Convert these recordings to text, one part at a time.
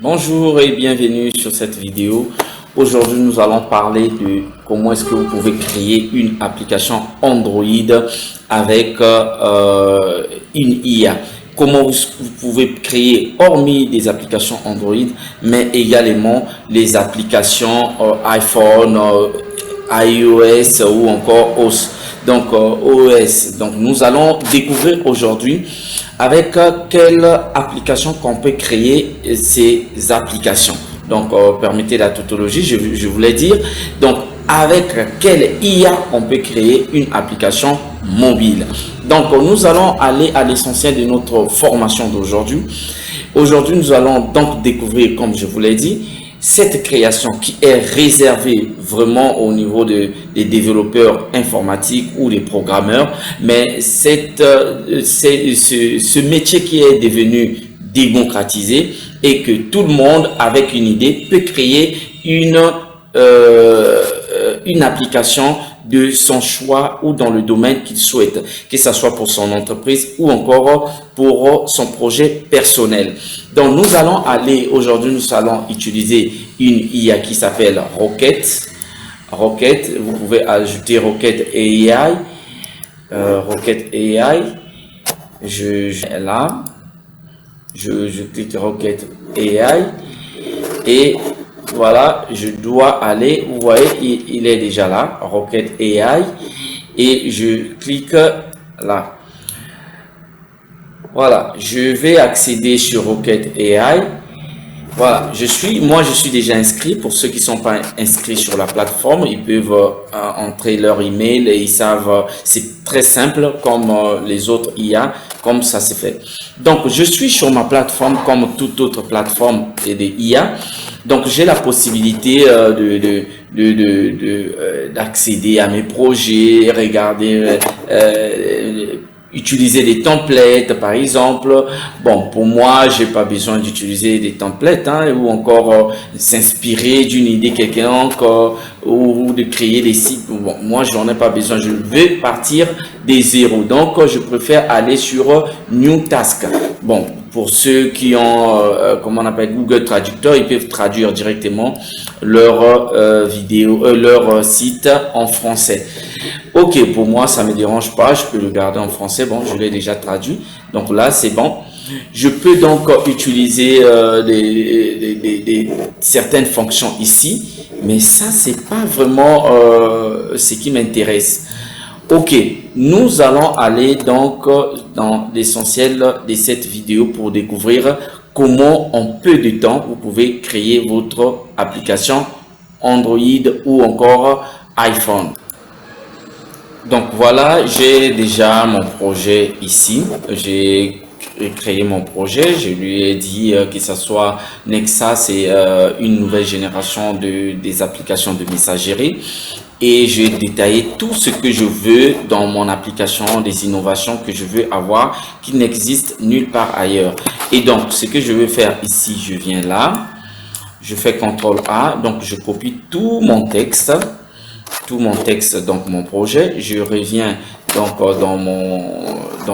Bonjour et bienvenue sur cette vidéo. Aujourd'hui, nous allons parler de comment est-ce que vous pouvez créer une application Android avec une IA. Comment vous pouvez créer, hormis des applications Android, mais également les applications iPhone, iOS ou encore OS. OS. Donc, nous allons découvrir aujourd'hui avec quelle application qu'on peut créer ces applications. Donc, permettez la tautologie, je voulais dire. Donc, avec quelle IA on peut créer une application mobile. Donc, nous allons aller à l'essentiel de notre formation d'aujourd'hui. Aujourd'hui, nous allons donc découvrir, comme je vous l'ai dit, cette création qui est réservée vraiment au niveau des développeurs informatiques ou des programmeurs, mais ce métier qui est devenu démocratisé et que tout le monde avec une idée peut créer une application de son choix ou dans le domaine qu'il souhaite, que ce soit pour son entreprise ou encore pour son projet personnel. Donc, nous allons aller, aujourd'hui, nous allons utiliser une IA qui s'appelle Rocket. Rocket, vous pouvez ajouter Rocket AI. Rocket AI. Je clique Rocket AI et voilà, je dois aller, vous voyez, il est déjà là, Rocket AI, et je clique là. Voilà, je vais accéder sur Rocket AI. Voilà, je suis déjà inscrit. Pour ceux qui sont pas inscrits sur la plateforme, ils peuvent entrer leur email et ils savent, c'est très simple comme les autres IA, comme ça c'est fait. Donc, je suis sur ma plateforme comme toute autre plateforme et des IA. Donc, j'ai la possibilité d'accéder à mes projets, regarder, utiliser des templates, par exemple. Bon, pour moi, j'ai pas besoin d'utiliser des templates, ou encore s'inspirer d'une idée quelconque ou de créer des sites. Bon, moi, j'en ai pas besoin. Je veux partir des zéros. Donc, je préfère aller sur New Task. Bon, pour ceux qui ont, comment on appelle, Google Traducteur, ils peuvent traduire directement leur leur site en français. Ok, pour moi, ça me dérange pas. Je peux le garder en français. Bon, je l'ai déjà traduit. Donc là, c'est bon. Je peux donc utiliser certaines fonctions ici, mais ça, c'est pas vraiment ce qui m'intéresse. Ok, nous allons aller donc dans l'essentiel de cette vidéo pour découvrir comment en peu de temps vous pouvez créer votre application Android ou encore iPhone. Donc voilà, j'ai déjà mon projet ici. J'ai créé mon projet. Je lui ai dit que ce soit Nexa, c'est une nouvelle génération des applications de messagerie. Et j'ai détaillé tout ce que je veux dans mon application, des innovations que je veux avoir qui n'existent nulle part ailleurs. Et donc, ce que je veux faire ici, je viens là, je fais CTRL A, donc je copie tout mon texte, donc mon projet. Je reviens donc dans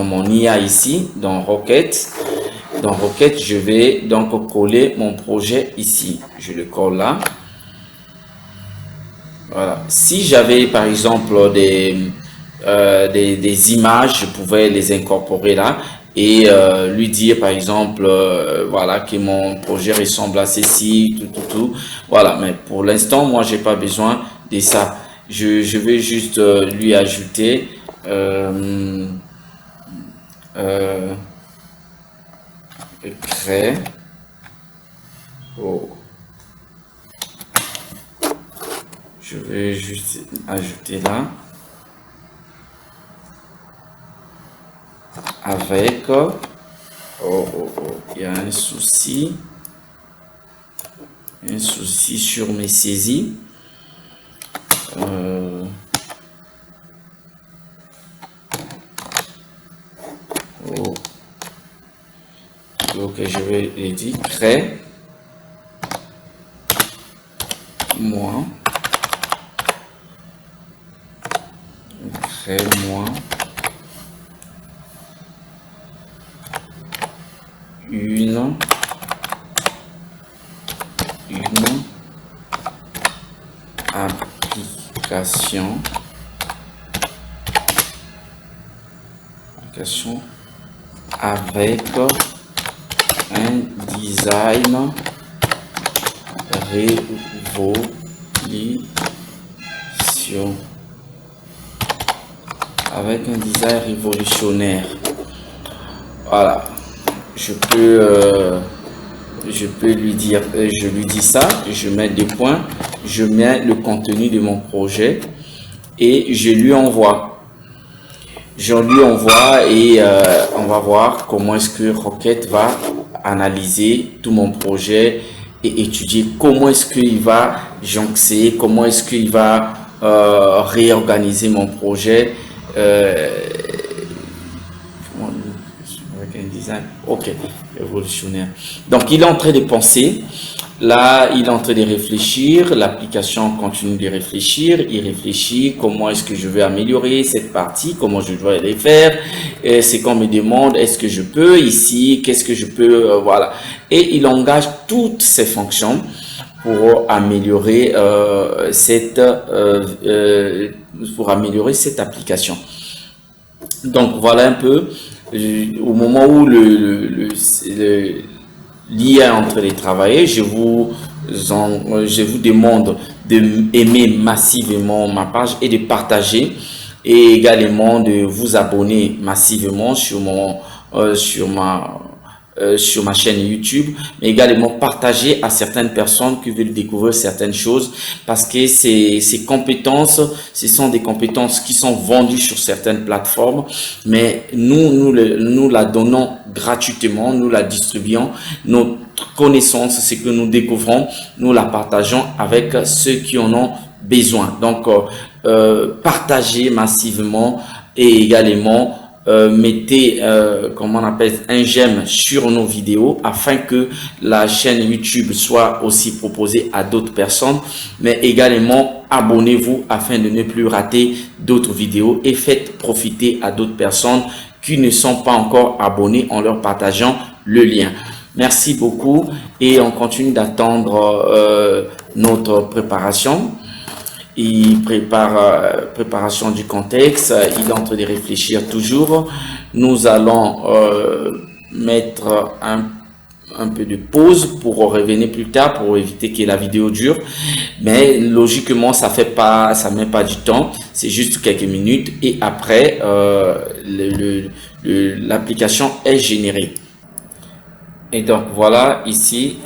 mon IA ici, dans Rocket. Dans Rocket, je vais donc coller mon projet ici. Je le colle là. Voilà. Si j'avais par exemple des images, je pouvais les incorporer là et lui dire par exemple voilà que mon projet ressemble à ceci, tout. Voilà, mais pour l'instant, moi, j'ai pas besoin de ça. Je vais juste lui ajouter créer. Oh. Je vais juste ajouter là avec il y a un souci sur mes saisies. Donc je vais lui dire crée moi une application avec un design révolutionnaire. Voilà, je peux lui dire, je lui dis ça, je mets des points, je mets le contenu de mon projet et je lui envoie. Et on va voir comment est-ce que Rocket va analyser tout mon projet et étudier comment est-ce qu'il va jonxer, comment est-ce qu'il va réorganiser mon projet. Avec un design, ok, révolutionnaire. Donc, il est en train de penser. Là, il est en train de réfléchir. L'application continue de réfléchir. Il réfléchit comment est-ce que je vais améliorer cette partie, comment je dois les faire. C'est qu'on me demande, est-ce que je peux ici, qu'est-ce que je peux, voilà. Et il engage toutes ces fonctions pour améliorer cette application. Donc, voilà un peu. Au moment où l'IA est en train de travailler, je vous demande d'aimer massivement ma page et de partager et également de vous abonner massivement sur ma chaîne YouTube, mais également partager à certaines personnes qui veulent découvrir certaines choses parce que ces compétences, ce sont des compétences qui sont vendues sur certaines plateformes, mais nous la donnons gratuitement, nous la distribuons, notre connaissance, ce que nous découvrons, nous la partageons avec ceux qui en ont besoin. Donc, partagez massivement et également mettez comment on appelle un j'aime sur nos vidéos afin que la chaîne YouTube soit aussi proposée à d'autres personnes, mais également abonnez-vous afin de ne plus rater d'autres vidéos et faites profiter à d'autres personnes qui ne sont pas encore abonnés en leur partageant le lien. Merci beaucoup et on continue d'attendre notre préparation. Il prépare préparation du contexte, il est en train de réfléchir toujours. Nous allons mettre un peu de pause pour revenir plus tard pour éviter que la vidéo dure. Mais logiquement, ça met pas du temps, c'est juste quelques minutes et après l'application est générée. Et donc voilà, ici,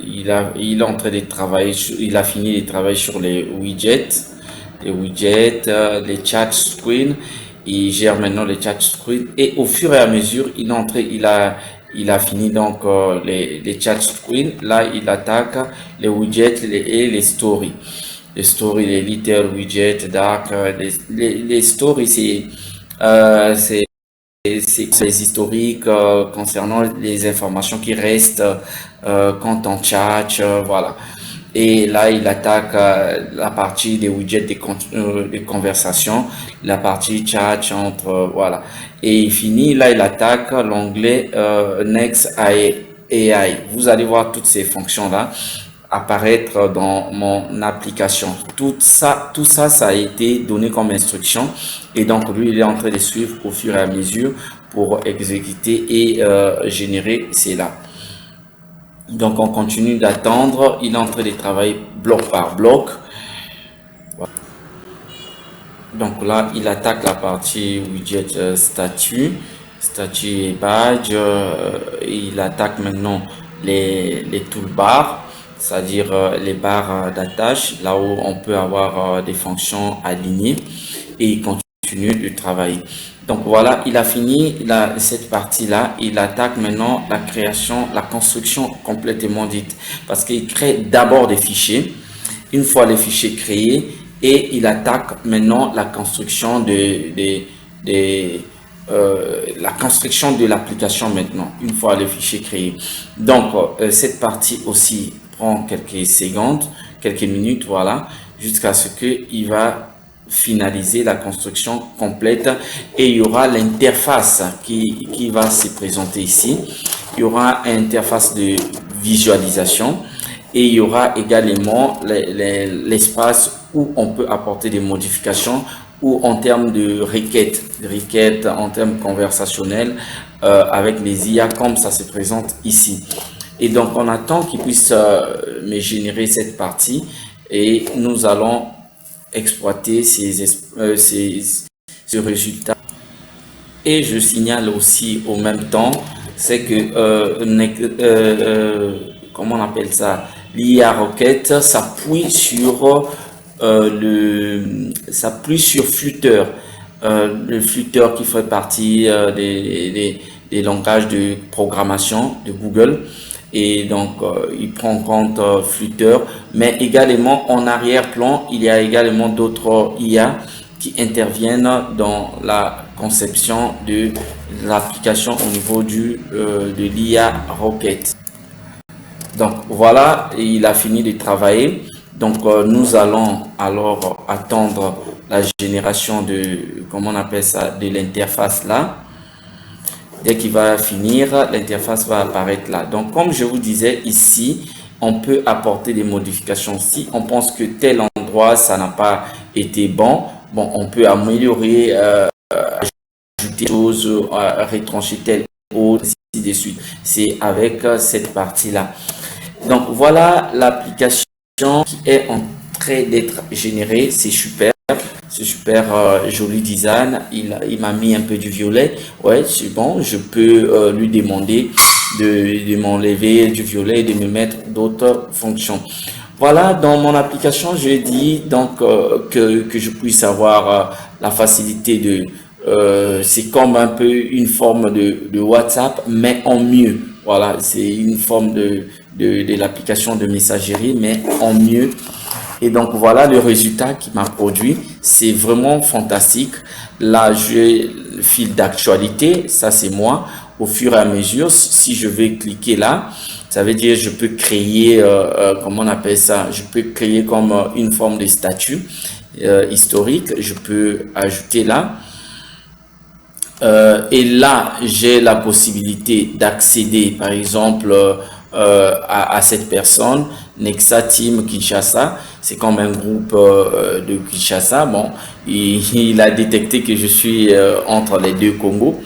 il est en train de travailler, il a fini de travailler sur les widgets, les chat screen. Il gère maintenant les chat screen et au fur et à mesure, il a fini donc les chat screen. Là, il attaque les widgets et les stories. Les stories, les little widgets, dark, les stories, c'est les historiques concernant les informations qui restent quand on chat, voilà. Et là, il attaque la partie des widgets des conversations, la partie chat entre, voilà. Et il finit, là, il attaque l'onglet Next AI. Vous allez voir toutes ces fonctions-là apparaître dans mon application. Tout ça, ça a été donné comme instruction et donc lui, il est en train de suivre au fur et à mesure pour exécuter et générer cela. Donc, on continue d'attendre. Il est en train de travailler bloc par bloc. Donc là, il attaque la partie widget statut et badge. Il attaque maintenant les toolbars, c'est-à-dire les barres d'attache, là où on peut avoir des fonctions alignées et il continue de travailler. Donc voilà, il a fini cette partie-là. Il attaque maintenant la construction complètement dite parce qu'il crée d'abord des fichiers. Une fois les fichiers créés, et il attaque maintenant la construction la construction de l'application maintenant, une fois les fichiers créés. Donc, cette partie aussi prend quelques secondes, quelques minutes, voilà, jusqu'à ce qu'il va finaliser la construction complète et il y aura l'interface qui va se présenter ici. Il y aura une interface de visualisation et il y aura également l'espace où on peut apporter des modifications, ou en termes de requêtes en termes conversationnels avec les IA comme ça se présente ici. Et donc on attend qu'il puisse me générer cette partie et nous allons exploiter ce résultat. Et je signale aussi au même temps, c'est que comment on appelle ça, l'IA Rocket s'appuie sur Flutter, le Flutter qui fait partie des langages de programmation de Google. Et donc il prend en compte Flutter, mais également en arrière-plan il y a également d'autres IA qui interviennent dans la conception de l'application au niveau de l'IA Rocket. Donc voilà, il a fini de travailler. Donc nous allons alors attendre la génération de, comment on appelle ça, de l'interface là. Dès qu'il va finir, l'interface va apparaître là. Donc comme je vous disais ici, on peut apporter des modifications. Si on pense que tel endroit ça n'a pas été bon, on peut améliorer, ajouter des choses, retrancher tel autre, ainsi de suite. C'est avec cette partie là. Donc voilà l'application qui est en train d'être générée. C'est super. C'est super joli design. Il m'a mis un peu du violet. Ouais, c'est bon. Je peux lui demander de m'enlever du violet et de me mettre d'autres fonctions. Voilà, dans mon application, je dis donc que je puisse avoir la facilité de... c'est comme un peu une forme de WhatsApp, mais en mieux. Voilà, c'est une forme de l'application de messagerie, mais en mieux. Et donc voilà le résultat qui m'a produit. C'est vraiment fantastique. Là, j'ai le fil d'actualité. Ça, c'est moi. Au fur et à mesure, si je vais cliquer là, ça veut dire je peux créer, comment on appelle ça? Je peux créer comme une forme de statut historique. Je peux ajouter là. Et là, j'ai la possibilité d'accéder, par exemple, à cette personne, Nexa Team Kinshasa. C'est comme un groupe de Kinshasa. Bon, il a détecté que je suis entre les deux Congos.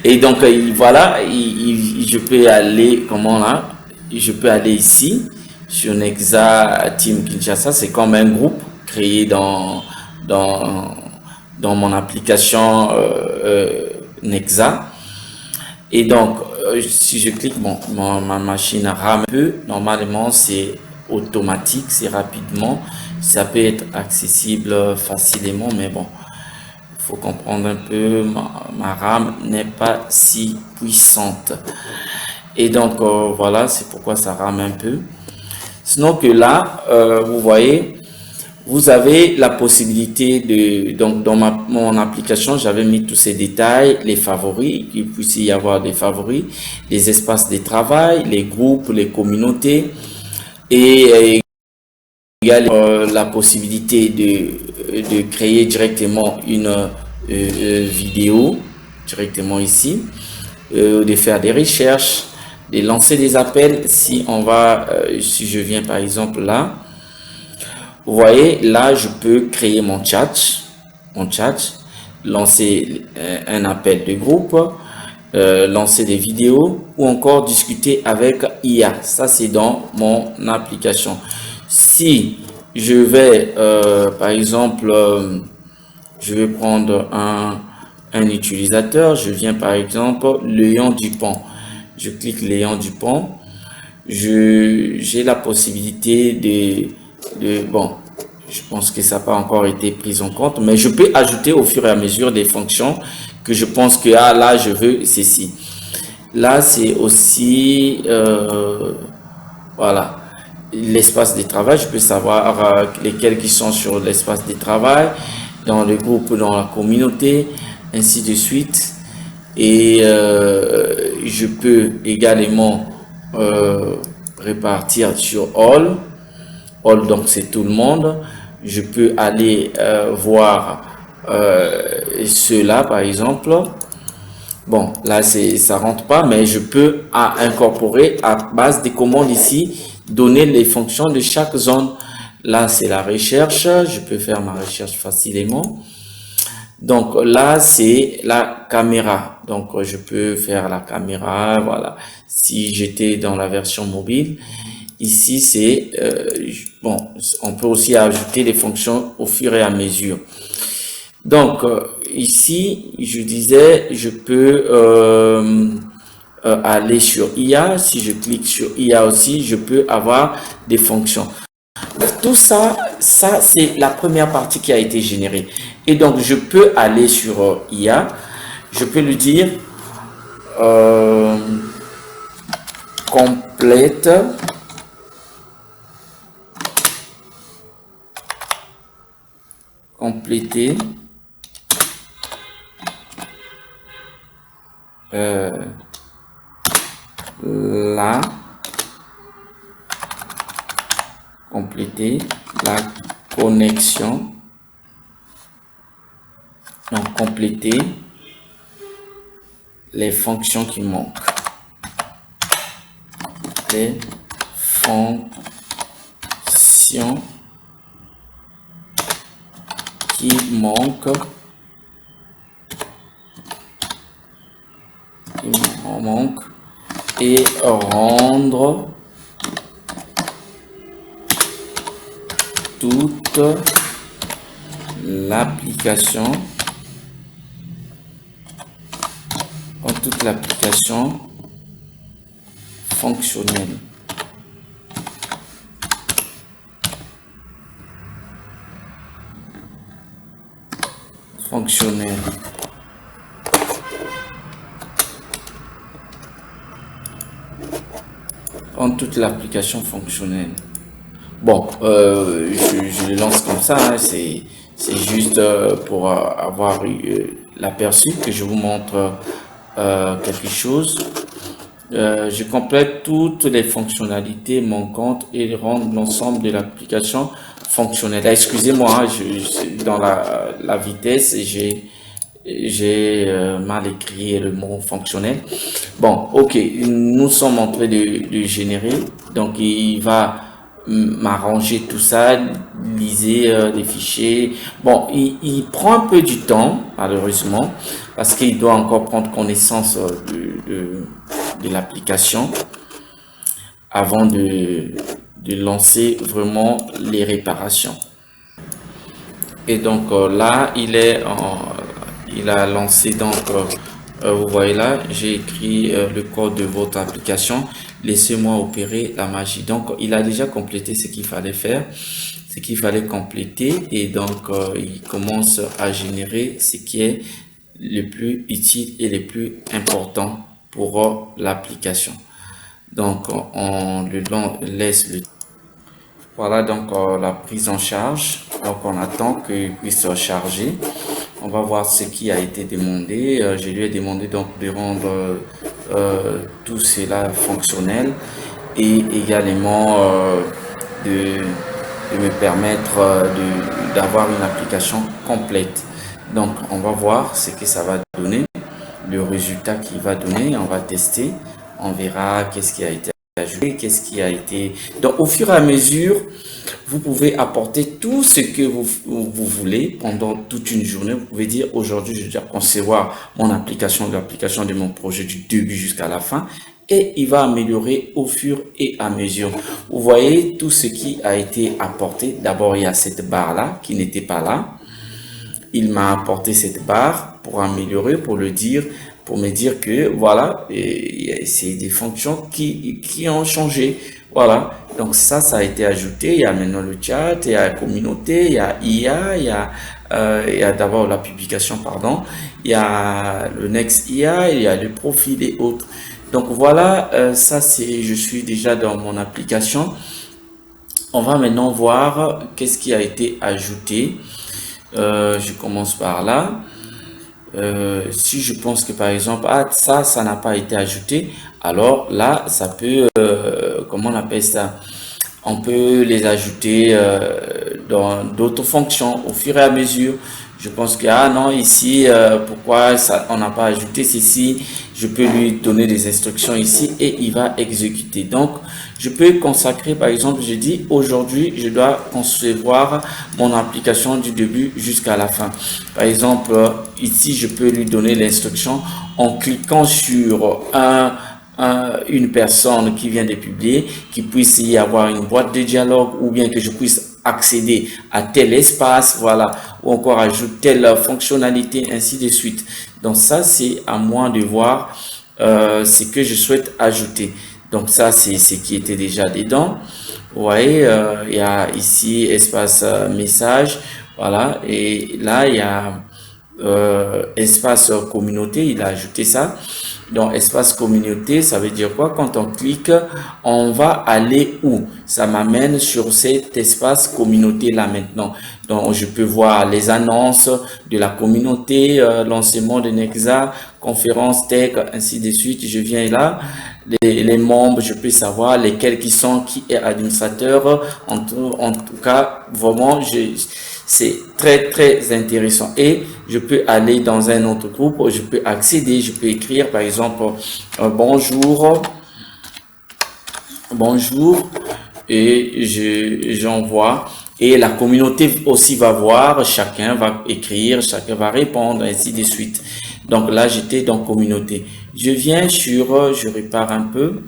Et donc, voilà, je peux aller, comment là? Je peux aller ici, sur Nexa Team Kinshasa. C'est comme un groupe créé dans mon application Nexa. Et donc, si je clique, ma machine rame un peu. Normalement, c'est automatique, c'est rapidement. Ça peut être accessible facilement, mais bon, il faut comprendre un peu, ma RAM n'est pas si puissante. Et donc, voilà, c'est pourquoi ça rame un peu. Sinon que là, vous voyez, vous avez la possibilité de, donc dans mon application, j'avais mis tous ces détails, les favoris, qu'il puisse y avoir des favoris, les espaces de travail, les groupes, les communautés, et également la possibilité de créer directement une vidéo, directement ici, de faire des recherches, de lancer des appels. Si on va, si je viens par exemple là, vous voyez, là, je peux créer mon chat, lancer un appel de groupe, lancer des vidéos ou encore discuter avec IA. Ça, c'est dans mon application. Si je vais, par exemple, je vais prendre un utilisateur, je viens par exemple, Léon Dupont. Je clique Léon Dupont. J'ai la possibilité bon, je pense que ça n'a pas encore été pris en compte, mais je peux ajouter au fur et à mesure des fonctions que je pense que là je veux ceci. Là c'est aussi voilà, l'espace de travail. Je peux savoir lesquels qui sont sur l'espace de travail, dans le groupe, dans la communauté, ainsi de suite. Et je peux également répartir sur All, donc c'est tout le monde. Je peux aller voir ceux-là par exemple. Bon, là ça rentre pas, mais je peux incorporer à base des commandes ici, donner les fonctions de chaque zone. Là, c'est la recherche. Je peux faire ma recherche facilement. Donc là, c'est la caméra. Donc je peux faire la caméra. Voilà. Si j'étais dans la version mobile, ici c'est bon. On peut aussi ajouter les fonctions au fur et à mesure. Donc ici, je disais, je peux aller sur IA. Si je clique sur IA aussi, je peux avoir des fonctions. Tout ça, c'est la première partie qui a été générée. Et donc, je peux aller sur IA. Je peux lui dire complète compléter la compléter la connexion. Donc compléter les fonctions qui manquent. Les fonctions qui manquent. Et rendre toute l'application fonctionnelle. Rendre toute l'application fonctionnelle. Bon, je le lance comme ça, hein, c'est juste pour avoir l'aperçu que je vous montre quelque chose. Je complète toutes les fonctionnalités manquantes et rendre l'ensemble de l'application fonctionnelle. Excusez-moi, dans la vitesse, j'ai mal écrit le mot fonctionnel. Bon, ok, nous sommes en train de générer, donc il va m'arranger tout ça, liser les fichiers. Bon, il prend un peu du temps, malheureusement, parce qu'il doit encore prendre connaissance de l'application avant de lancer vraiment les réparations. Et donc là, il a lancé, donc vous voyez là, j'ai écrit le code de votre application. Laissez-moi opérer la magie. Donc il a déjà complété ce qu'il fallait faire, ce qu'il fallait compléter, et donc il commence à générer ce qui est le plus utile et le plus important pour l'application. Donc on le laisse le. Voilà donc la prise en charge. Donc on attend qu'il puisse charger. On va voir ce qui a été demandé. Je lui ai demandé donc de rendre tout cela fonctionnel, et également de me permettre d'avoir une application complète. Donc on va voir ce que ça va donner, le résultat qu'il va donner. On va tester, on verra qu'est-ce qui a été ajouté, qu'est-ce qui a été. Donc au fur et à mesure, vous pouvez apporter tout ce que vous voulez pendant toute une journée. Vous pouvez dire aujourd'hui, je dois concevoir mon application, l'application de mon projet du début jusqu'à la fin, et il va améliorer au fur et à mesure. Vous voyez tout ce qui a été apporté. D'abord, il y a cette barre-là qui n'était pas là. Il m'a apporté cette barre pour améliorer, pour me dire que voilà, c'est des fonctions qui ont changé. Voilà, donc ça a été ajouté. Il y a maintenant le chat, il y a la communauté, il y a IA, il y a d'abord la publication, pardon, il y a le Next IA, il y a le profil et autres. Donc voilà, je suis déjà dans mon application. On va maintenant voir qu'est-ce qui a été ajouté. Je commence par là. Si je pense que par exemple ça n'a pas été ajouté, alors là ça peut comment on appelle ça, on peut les ajouter dans d'autres fonctions au fur et à mesure Je pense que, ah non, ici, pourquoi ça, on n'a pas ajouté ceci, je peux lui donner des instructions ici et il va exécuter. Donc, je peux consacrer, par exemple, je dis, aujourd'hui, je dois concevoir mon application du début jusqu'à la fin. Par exemple, ici, je peux lui donner l'instruction en cliquant sur une personne qui vient de publier, qui puisse y avoir une boîte de dialogue ou bien que je puisse accéder à tel espace, voilà, ou encore ajouter telle fonctionnalité, ainsi de suite. Donc ça, c'est à moi de voir ce que je souhaite ajouter. Donc ça, c'est ce qui était déjà dedans. Vous voyez, il y a ici espace message, voilà, et là, il y a espace communauté, il a ajouté ça. Donc, espace communauté, ça veut dire quoi? Quand on clique, on va aller où? Ça m'amène sur cet espace communauté là maintenant. Donc, je peux voir les annonces de la communauté, lancement de Nexa, conférence tech, ainsi de suite. Je viens là. Les membres, je peux savoir lesquels qui sont, qui est administrateur. En tout cas, vraiment, c'est très, très intéressant. Et je peux aller dans un autre groupe, je peux accéder, je peux écrire, par exemple, bonjour, bonjour, et j'envoie. Et la communauté aussi va voir, chacun va écrire, chacun va répondre, ainsi de suite. Donc là, j'étais dans communauté. Je viens sur, je répare un peu.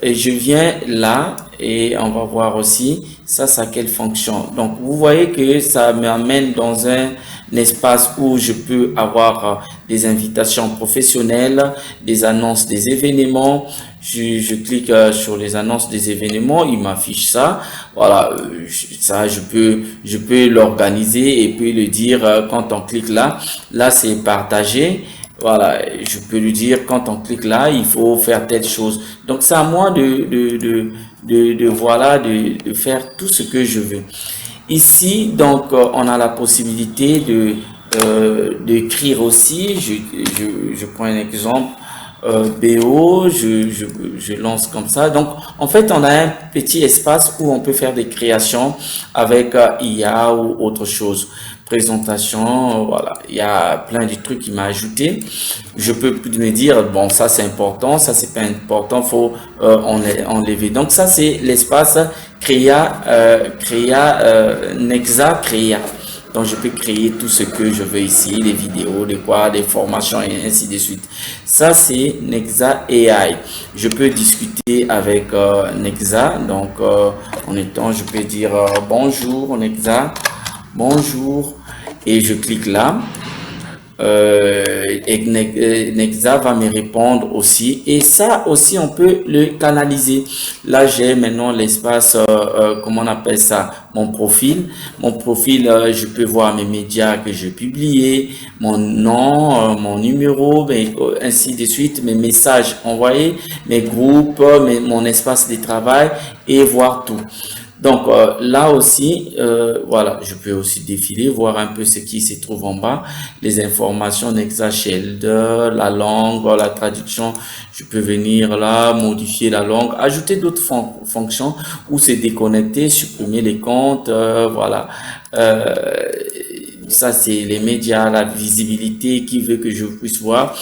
Et je viens là et on va voir aussi ça a quelle fonction. Donc vous voyez que ça m'amène dans un espace où je peux avoir des invitations professionnelles, des annonces des événements. Je clique sur les annonces des événements, il m'affiche ça. Voilà, ça je peux l'organiser et puis le dire quand on clique là. Là c'est partagé. Voilà, je peux lui dire quand on clique là, il faut faire telle chose. Donc c'est à moi voilà, de faire tout ce que je veux. Ici, donc, on a la possibilité d'écrire aussi. Je prends un exemple. BO, je lance comme ça. Donc, en fait, on a un petit espace où on peut faire des créations avec IA ou autre chose. Présentation, voilà. Il y a plein de trucs qui m'a ajouté. Je peux me dire, bon, ça c'est important, ça c'est pas important, faut enlever. Donc, ça c'est l'espace Nexa Créa. Donc, je peux créer tout ce que je veux ici, les vidéos, les quoi, des formations et ainsi de suite. Ça, c'est Nexa AI. Je peux discuter avec Nexa. Donc, en étant, je peux dire bonjour Nexa, bonjour, et je clique là. Et Nexa va me répondre aussi, et ça aussi on peut le canaliser. Là j'ai maintenant l'espace comment on appelle ça, mon profil, je peux voir mes médias que j'ai publiés, mon nom, mon numéro, ainsi de suite, mes messages envoyés, mes groupes, mon espace de travail, et voir tout. Donc là aussi, voilà, je peux aussi défiler, voir un peu ce qui se trouve en bas, les informations Nexasheld, la langue, la traduction. Je peux venir là, modifier la langue, ajouter d'autres fonctions ou se déconnecter, supprimer les comptes, voilà. Ça, c'est les médias, la visibilité qui veut que je puisse voir,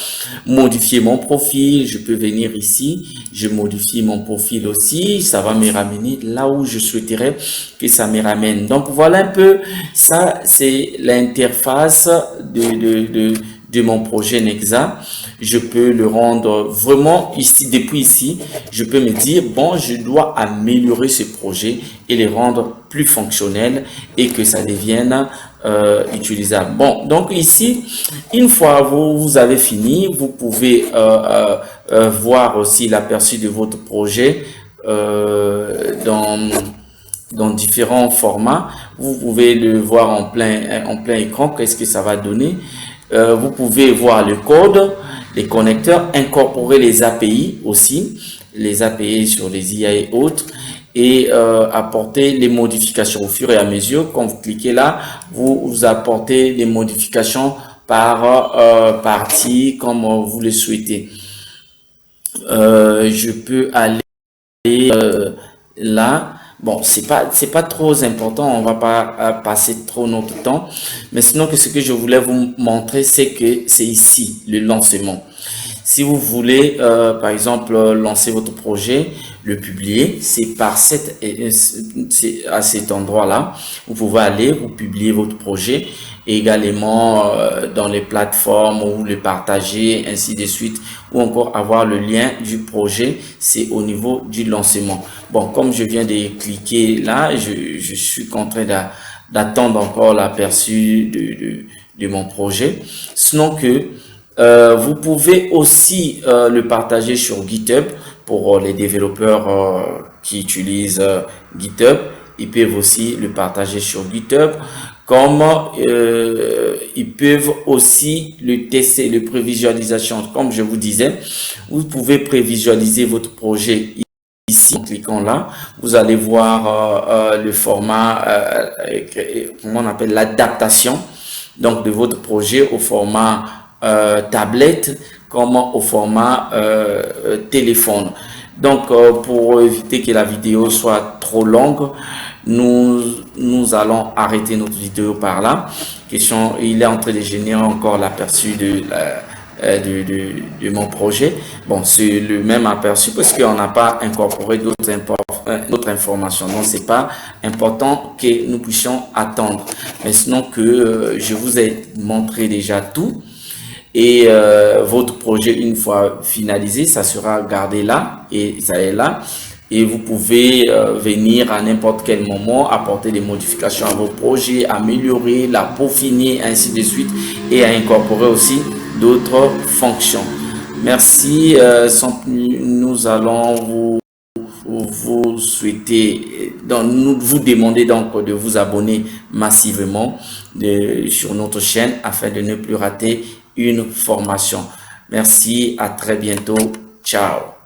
modifier mon profil. Je peux venir ici, je modifie mon profil aussi. Ça va me ramener là où je souhaiterais que ça me ramène. Donc, voilà un peu, ça, c'est l'interface de mon projet Nexa. Je peux le rendre vraiment ici, depuis ici, je peux me dire, bon, je dois améliorer ce projet et le rendre plus fonctionnel et que ça devienne utilisable. Bon, donc ici, une fois vous avez fini, vous pouvez voir aussi l'aperçu de votre projet dans différents formats. Vous pouvez le voir en plein écran, qu'est-ce que ça va donner. Vous pouvez voir le code, les connecteurs, incorporer les API aussi, les API sur les IA et autres, et apporter les modifications au fur et à mesure. Quand vous cliquez là, vous apportez les modifications par partie comme vous le souhaitez. Je peux aller là. Bon, c'est pas trop important, on va pas passer trop notre temps. Mais sinon, que ce que je voulais vous montrer, c'est que c'est ici, le lancement. Si vous voulez, par exemple, lancer votre projet, le publier, c'est par c'est à cet endroit-là. Vous pouvez aller, vous publier votre projet et également dans les plateformes où le partager, ainsi de suite, ou encore avoir le lien du projet, c'est au niveau du lancement. Bon, comme je viens de cliquer là, je suis contraint d'attendre encore l'aperçu de mon projet. Sinon que vous pouvez aussi le partager sur GitHub pour les développeurs qui utilisent GitHub. Ils peuvent aussi le partager sur GitHub, comme ils peuvent aussi le tester, le prévisualisation. Comme je vous disais, vous pouvez prévisualiser votre projet ici en cliquant là. Vous allez voir le format, comment on appelle, l'adaptation donc de votre projet au format tablette comme au format téléphone. Donc pour éviter que la vidéo soit trop longue, nous allons arrêter notre vidéo par là. Question, il est en train de générer encore l'aperçu de mon projet. Bon, c'est le même aperçu parce qu'on n'a pas incorporé d'autres informations. Donc, c'est pas important que nous puissions attendre. Mais sinon que je vous ai montré déjà tout. Et votre projet, une fois finalisé, ça sera gardé là et ça est là. Et vous pouvez venir à n'importe quel moment apporter des modifications à votre projet, améliorer, la peaufiner, ainsi de suite, et à incorporer aussi d'autres fonctions. Merci. Nous allons vous souhaiter, donc nous vous demander donc de vous abonner massivement sur notre chaîne afin de ne plus rater une formation. Merci, à très bientôt. Ciao.